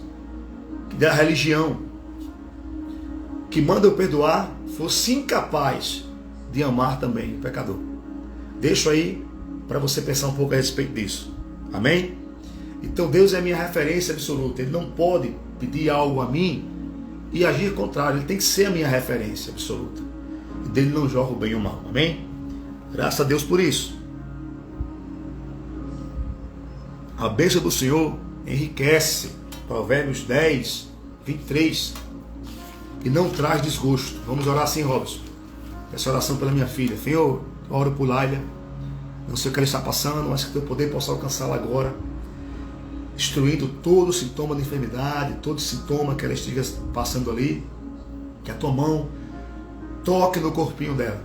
Speaker 1: da religião, que manda eu perdoar, fosse incapaz de amar também o pecador. Deixo aí para você pensar um pouco a respeito disso. Amém? Então Deus é a minha referência absoluta. Ele não pode pedir algo a mim e agir contrário. Ele tem que ser a minha referência absoluta. E dele não jorra o bem e o mal. Amém? Graças a Deus por isso. A bênção do Senhor enriquece. Provérbios 10, 23. E não traz desgosto. Vamos orar assim, Robson. Essa oração pela minha filha. Senhor, eu oro por Laila. Não sei o que ela está passando, mas que teu poder possa alcançá-la agora, destruindo todo sintoma de enfermidade, todo sintoma que ela esteja passando ali. Que a tua mão toque no corpinho dela.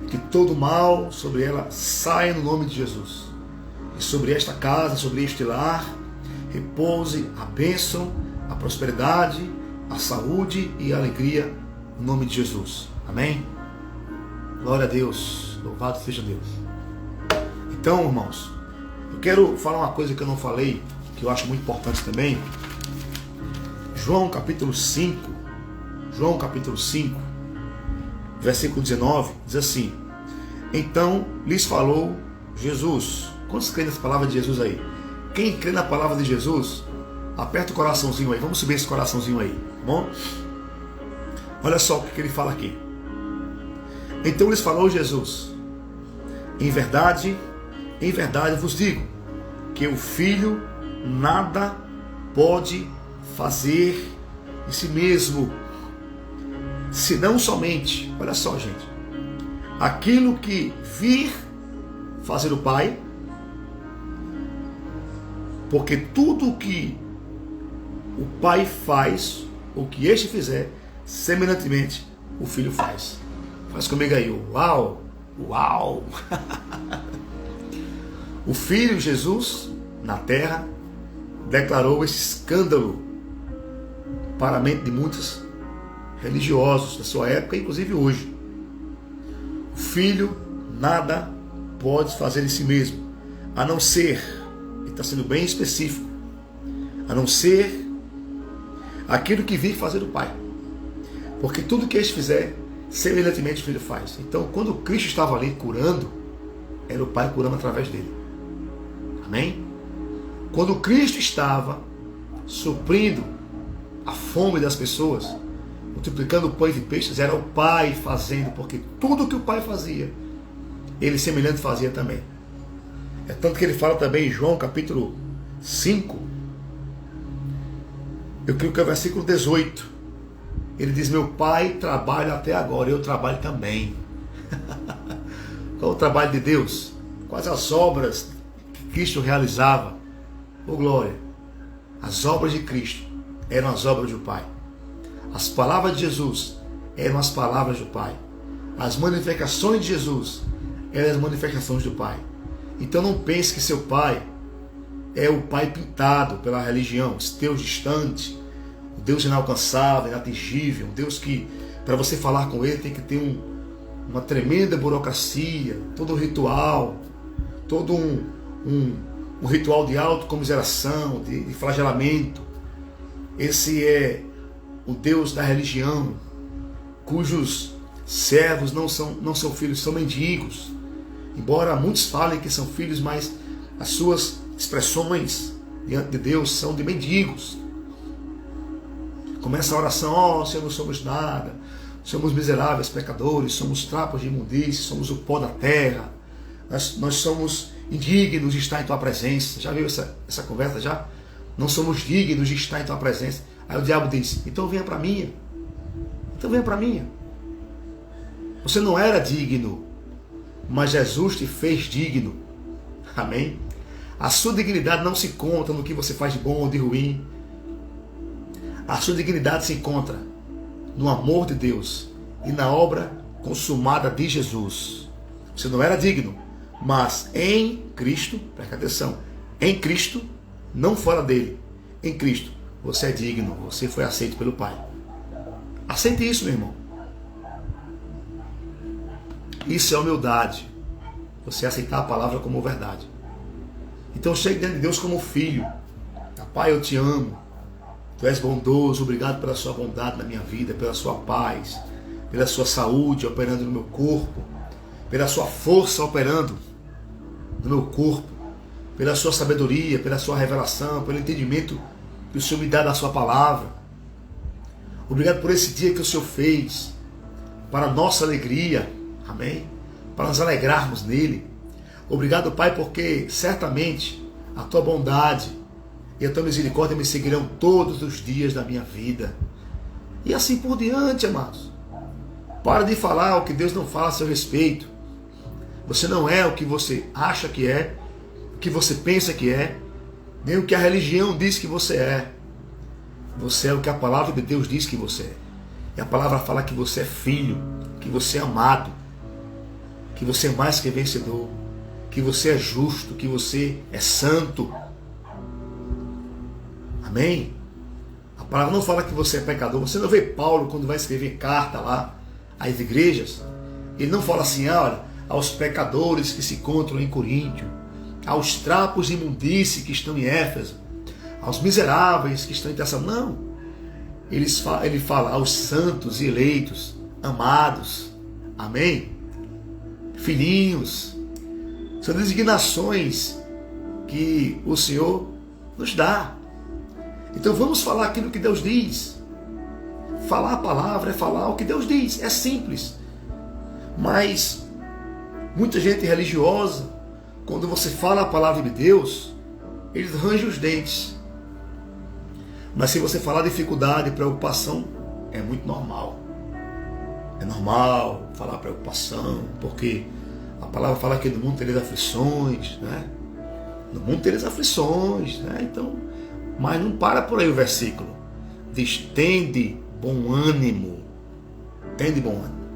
Speaker 1: Que todo mal sobre ela saia no nome de Jesus. E sobre esta casa, sobre este lar, repouse a bênção, a prosperidade, a saúde e a alegria no nome de Jesus. Amém? Glória a Deus. Louvado seja Deus. Então, irmãos, eu quero falar uma coisa que eu não falei, que eu acho muito importante também. João capítulo 5, versículo 19, diz assim: então lhes falou Jesus. Quantos creem nessa palavra de Jesus aí? Quem crê na palavra de Jesus, aperta o coraçãozinho aí. Vamos subir esse coraçãozinho aí, tá bom? Olha só o que ele fala aqui. Então lhes falou Jesus: em verdade vos digo, que o Filho nada pode fazer de si mesmo, senão somente, olha só, gente, aquilo que vir fazer o Pai, porque tudo o que o Pai faz, o que este fizer, semelhantemente o Filho faz. Faz comigo aí, uau, uau. O Filho Jesus, na terra, declarou esse escândalo para a mente de muitos religiosos da sua época, inclusive hoje. O Filho nada pode fazer em si mesmo, a não ser, ele está sendo bem específico, a não ser aquilo que vir fazer o Pai. Porque tudo que eles fizer, semelhantemente o Filho faz. Então, quando Cristo estava ali curando, era o Pai curando através dele. Amém? Quando Cristo estava suprindo a fome das pessoas, multiplicando pães e peixes, era o Pai fazendo, porque tudo que o Pai fazia, ele semelhante fazia também. É tanto que ele fala também em João capítulo 5, eu creio que é o versículo 18. Ele diz: meu Pai trabalha até agora, eu trabalho também. Qual o trabalho de Deus? Quais as obras que Cristo realizava? Oh glória! As obras de Cristo eram as obras do Pai. As palavras de Jesus eram as palavras do Pai. As manifestações de Jesus eram as manifestações do Pai. Então não pense que seu Pai é o Pai pintado pela religião, esse Deus distante, o Deus inalcançável, inatingível, um Deus que, para você falar com ele, tem que ter uma tremenda burocracia, todo um ritual, todo um ritual de autocomiseração, de flagelamento. Esse é o Deus da religião, cujos servos não são filhos, são mendigos. Embora muitos falem que são filhos, mas as suas expressões diante de Deus são de mendigos. Começa a oração: ó, Senhor, não somos nada, somos miseráveis pecadores, somos trapos de imundície, somos o pó da terra, nós somos indignos de estar em tua presença. Já viu essa conversa já? Não somos dignos de estar em tua presença. Aí o diabo diz: então venha para mim. Então venha para mim. Você não era digno, mas Jesus te fez digno. Amém? A sua dignidade não se encontra no que você faz de bom ou de ruim. A sua dignidade se encontra no amor de Deus e na obra consumada de Jesus. Você não era digno, mas em Cristo, presta atenção, em Cristo, não fora dele, em Cristo, você é digno, você foi aceito pelo Pai. Aceite isso, meu irmão. Isso é humildade. Você aceitar a palavra como verdade. Então chegue diante de Deus como filho. Pai, eu te amo. Tu és bondoso, obrigado pela sua bondade na minha vida, pela sua paz, pela sua saúde operando no meu corpo, pela sua força operando no meu corpo, pela sua sabedoria, pela sua revelação, pelo entendimento que o Senhor me dá da sua palavra. Obrigado por esse dia que o Senhor fez, para a nossa alegria, amém? Para nos alegrarmos nele. Obrigado, Pai, porque certamente a tua bondade e a tua misericórdia me seguirão todos os dias da minha vida. E assim por diante, amados. Para de falar o que Deus não fala a seu respeito. Você não é o que você acha que é, o que você pensa que é, nem o que a religião diz que você é. Você é o que a palavra de Deus diz que você é. E a palavra fala que você é filho, que você é amado, que você é mais que vencedor, que você é justo, que você é santo. Amém? A palavra não fala que você é pecador. Você não vê Paulo quando vai escrever carta lá às igrejas. Ele não fala assim: olha, aos pecadores que se encontram em Coríntio, aos trapos de imundície que estão em Éfeso, aos miseráveis que estão em Tessalônica. Não. Ele fala aos santos e eleitos, amados. Amém? Filhinhos. São designações que o Senhor nos dá. Então vamos falar aquilo que Deus diz. Falar a palavra é falar o que Deus diz. É simples. Mas muita gente religiosa, quando você fala a palavra de Deus, eles rangem os dentes. Mas se você falar dificuldade e preocupação, é muito normal. É normal falar preocupação, porque a palavra fala que no mundo tereis aflições, né? No mundo tereis aflições, né? Então, mas não para por aí o versículo. Diz: tende bom ânimo. Tende bom ânimo.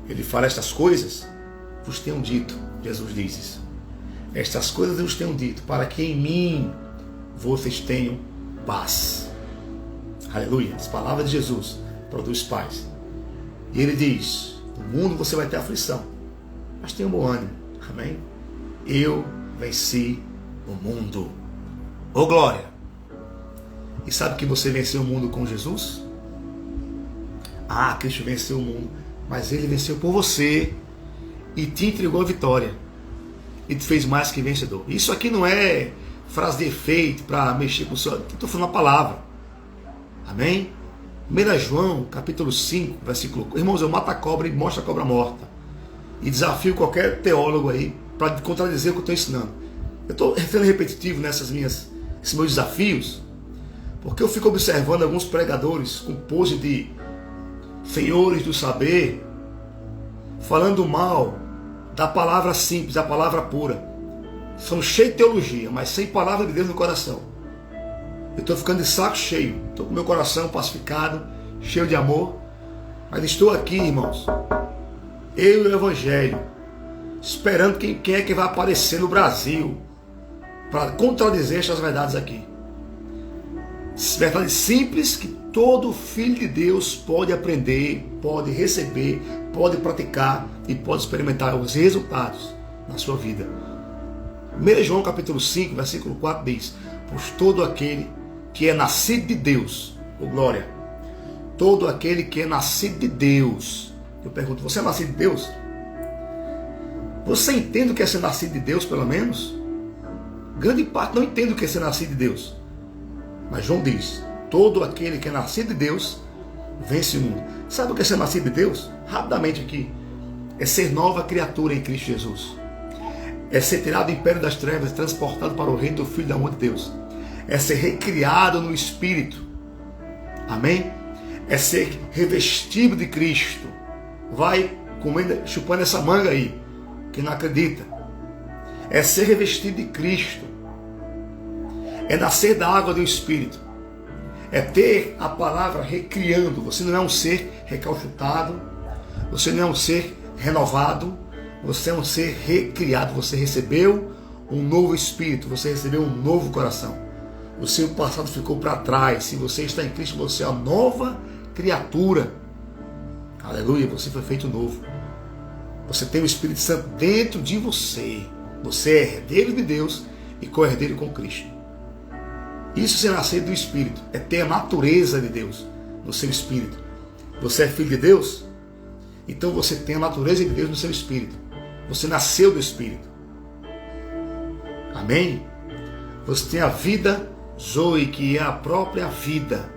Speaker 1: Ele fala: estas coisas vos tenho dito. Jesus diz isso. Estas coisas eu vos tenho dito, para que em mim vocês tenham paz. Aleluia. As palavras de Jesus produzem paz. E ele diz: no mundo você vai ter aflição, mas tenha bom ânimo. Amém? Eu venci o mundo. Ô glória! E sabe que você venceu o mundo com Jesus? Ah, Cristo venceu o mundo, mas ele venceu por você e te entregou a vitória e te fez mais que vencedor. Isso aqui não é frase de efeito para mexer com o seu... Estou falando a palavra. Amém? 1 João, capítulo 5, versículo... Irmãos, eu mato a cobra e mostro a cobra morta. E desafio qualquer teólogo aí para contradizer o que eu estou ensinando. Eu estou sendo repetitivo esses meus desafios, porque eu fico observando alguns pregadores com pose de senhores do saber, falando mal da palavra simples, da palavra pura. São cheios de teologia, mas sem palavra de Deus no coração. Eu estou ficando de saco cheio, estou com meu coração pacificado, cheio de amor, mas estou aqui, irmãos, eu e o Evangelho, esperando quem é que vai aparecer no Brasil para contradizer estas verdades aqui. Verdades simples que todo filho de Deus pode aprender, pode receber, pode praticar e pode experimentar os resultados na sua vida. 1 João capítulo 5, versículo 4 diz: pois todo aquele que é nascido de Deus, glória, todo aquele que é nascido de Deus. Eu pergunto, você é nascido de Deus? Você entende o que é ser nascido de Deus, pelo menos? Grande parte não entende o que é ser nascido de Deus. Mas João diz, todo aquele que é nascido de Deus vence o mundo. Sabe o que é ser nascido de Deus? Rapidamente aqui. É ser nova criatura em Cristo Jesus. É ser tirado do império das trevas e transportado para o reino do Filho do amor de Deus. É ser recriado no Espírito. Amém? É ser revestido de Cristo. Vai comendo, chupando essa manga aí, que não acredita. É ser revestido de Cristo. É nascer da água do Espírito. É ter a palavra recriando. Você não é um ser recalchutado. Você não é um ser renovado. Você é um ser recriado. Você recebeu um novo espírito. Você recebeu um novo coração. O seu passado ficou para trás. Se você está em Cristo, você é uma nova criatura. Aleluia, você foi feito novo. Você tem o Espírito Santo dentro de você. Você é herdeiro de Deus e co-herdeiro com Cristo. Isso é ser nascido do Espírito. É ter a natureza de Deus no seu Espírito. Você é filho de Deus? Então você tem a natureza de Deus no seu Espírito. Você nasceu do Espírito. Amém? Você tem a vida Zoe, que é a própria vida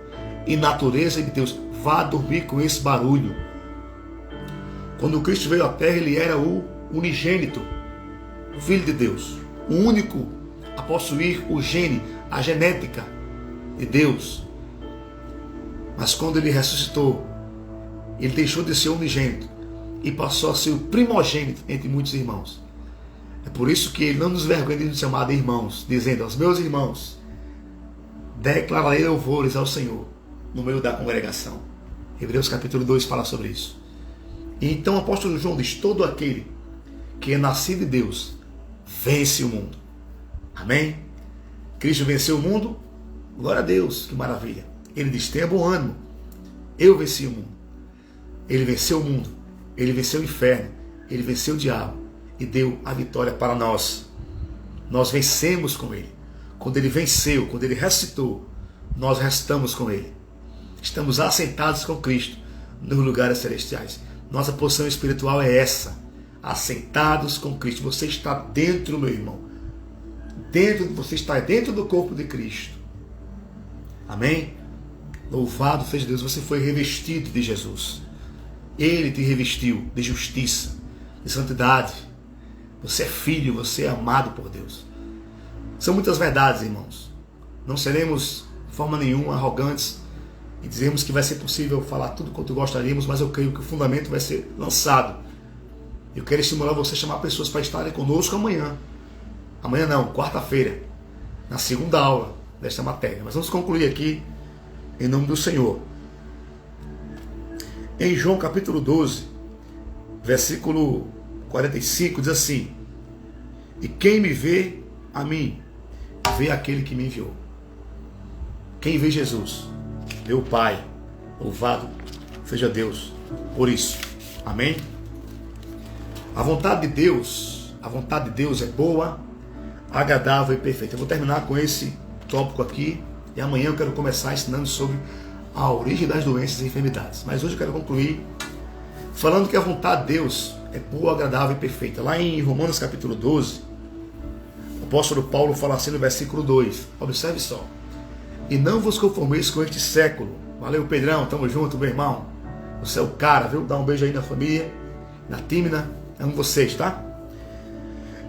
Speaker 1: e natureza de Deus. Vá dormir com esse barulho. Quando Cristo veio à terra, ele era o unigênito, Filho de Deus, o único a possuir o gene, a genética de Deus. Mas quando ele ressuscitou, ele deixou de ser unigênito e passou a ser o primogênito entre muitos irmãos. É por isso que ele não nos vergonha de nos chamar de irmãos, dizendo aos meus irmãos, declararei louvores ao Senhor no meio da congregação. Hebreus capítulo 2 fala sobre isso. E então o apóstolo João diz, todo aquele que é nascido de Deus vence o mundo. Amém? Cristo venceu o mundo? Glória a Deus, que maravilha. Ele diz, tenha bom ânimo. Eu venci o mundo. Ele venceu o mundo. Ele venceu o inferno. Ele venceu o diabo. E deu a vitória para nós. Nós vencemos com ele. Quando ele venceu, quando ele ressuscitou, nós restamos com ele. Estamos assentados com Cristo nos lugares celestiais. Nossa posição espiritual é essa. Assentados com Cristo. Você está dentro, meu irmão. Você está dentro do corpo de Cristo. Amém? Louvado seja Deus. Você foi revestido de Jesus. Ele te revestiu de justiça, de santidade. Você é filho, você é amado por Deus. São muitas verdades, irmãos. Não seremos de forma nenhuma arrogantes e dizemos que vai ser possível falar tudo quanto gostaríamos, mas eu creio que o fundamento vai ser lançado. Eu quero estimular você a chamar pessoas para estarem conosco amanhã. Amanhã não, quarta-feira, na segunda aula desta matéria. Mas vamos concluir aqui em nome do Senhor. Em João capítulo 12, versículo 45, diz assim: e quem me vê a mim, vê aquele que me enviou. Quem vê Jesus, vê o Pai. Louvado seja Deus por isso. Amém? A vontade de Deus é boa, agradável e perfeita. Eu vou terminar com esse tópico aqui e amanhã eu quero começar ensinando sobre a origem das doenças e enfermidades. Mas hoje eu quero concluir falando que a vontade de Deus é boa, agradável e perfeita. Lá em Romanos capítulo 12, o apóstolo Paulo fala assim no versículo 2. Observe só. E não vos conformeis com este século. Valeu, Pedrão, tamo junto, meu irmão. Você é o cara, viu? Dá um beijo aí na família, na Tímina. Amo vocês, tá?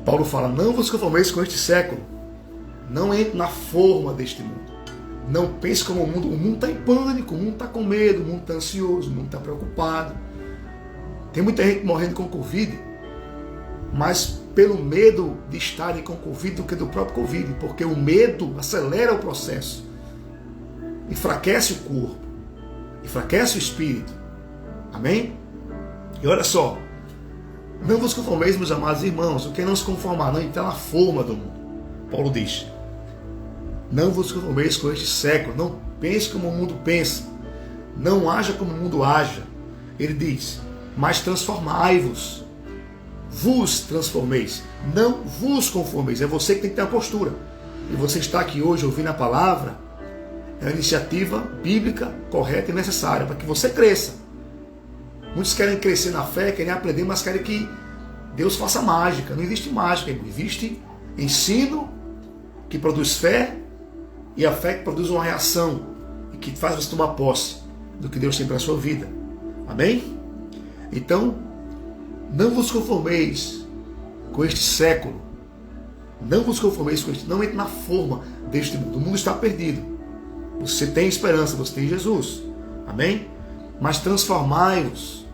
Speaker 1: Paulo fala, não vos conformeis com este século. Não entre na forma deste mundo. Não pense como o mundo está em pânico, o mundo está com medo, o mundo está ansioso, o mundo está preocupado. Tem muita gente morrendo com Covid, mas pelo medo de estarem com Covid do que do próprio Covid, porque o medo acelera o processo, enfraquece o corpo, enfraquece o espírito. Amém? E olha só, não vos conformeis, meus amados irmãos, o que não se conformar, não entrar na forma do mundo. Paulo diz, não vos conformeis com este século, não pense como o mundo pensa, não haja como o mundo haja. Ele diz, mas transformai-vos, vos transformeis, não vos conformeis. É você que tem que ter a postura. E você está aqui hoje ouvindo a palavra, é uma iniciativa bíblica correta e necessária para que você cresça. Muitos querem crescer na fé, querem aprender, mas querem que Deus faça mágica. Não existe mágica, existe ensino que produz fé e a fé que produz uma reação e que faz você tomar posse do que Deus tem para a sua vida. Amém? Então, não vos conformeis com este século. Não vos conformeis com este. Não entre na forma deste mundo. O mundo está perdido. Você tem esperança, você tem Jesus. Amém? Mas transformai-vos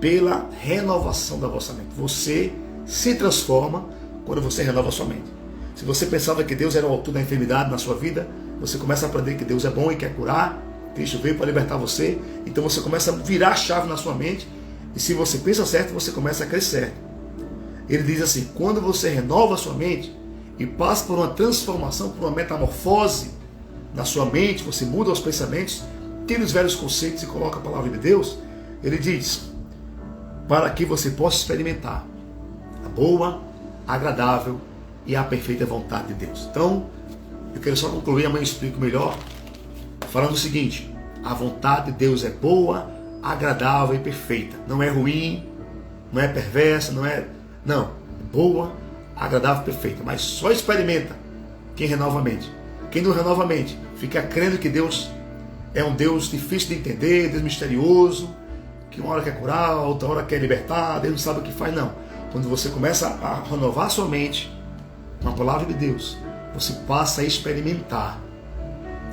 Speaker 1: pela renovação da vossa mente. Você se transforma quando você renova a sua mente. Se você pensava que Deus era o autor da enfermidade na sua vida, você começa a aprender que Deus é bom e quer curar. Cristo veio para libertar você. Então você começa a virar a chave na sua mente. E se você pensa certo, você começa a crescer. Ele diz assim, quando você renova a sua mente e passa por uma transformação, por uma metamorfose na sua mente, você muda os pensamentos, tira os velhos conceitos e coloca a palavra de Deus, ele diz, para que você possa experimentar a boa, agradável e a perfeita vontade de Deus. Então, eu quero só concluir, amanhã eu explico melhor, falando o seguinte, a vontade de Deus é boa, agradável e perfeita. Não é ruim, não é perversa, não é boa, agradável e perfeita. Mas só experimenta quem renova a mente. Quem não renova a mente fica crendo que Deus é um Deus difícil de entender, Deus misterioso, que uma hora quer curar, outra hora quer libertar, Deus não sabe o que faz, não. Quando você começa a renovar sua mente com a palavra de Deus, você passa a experimentar.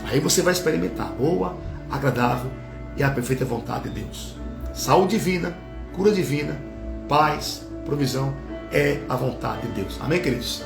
Speaker 1: Aí você vai experimentar boa, agradável e a perfeita vontade de Deus. Saúde divina, cura divina, paz, provisão é a vontade de Deus. Amém, queridos?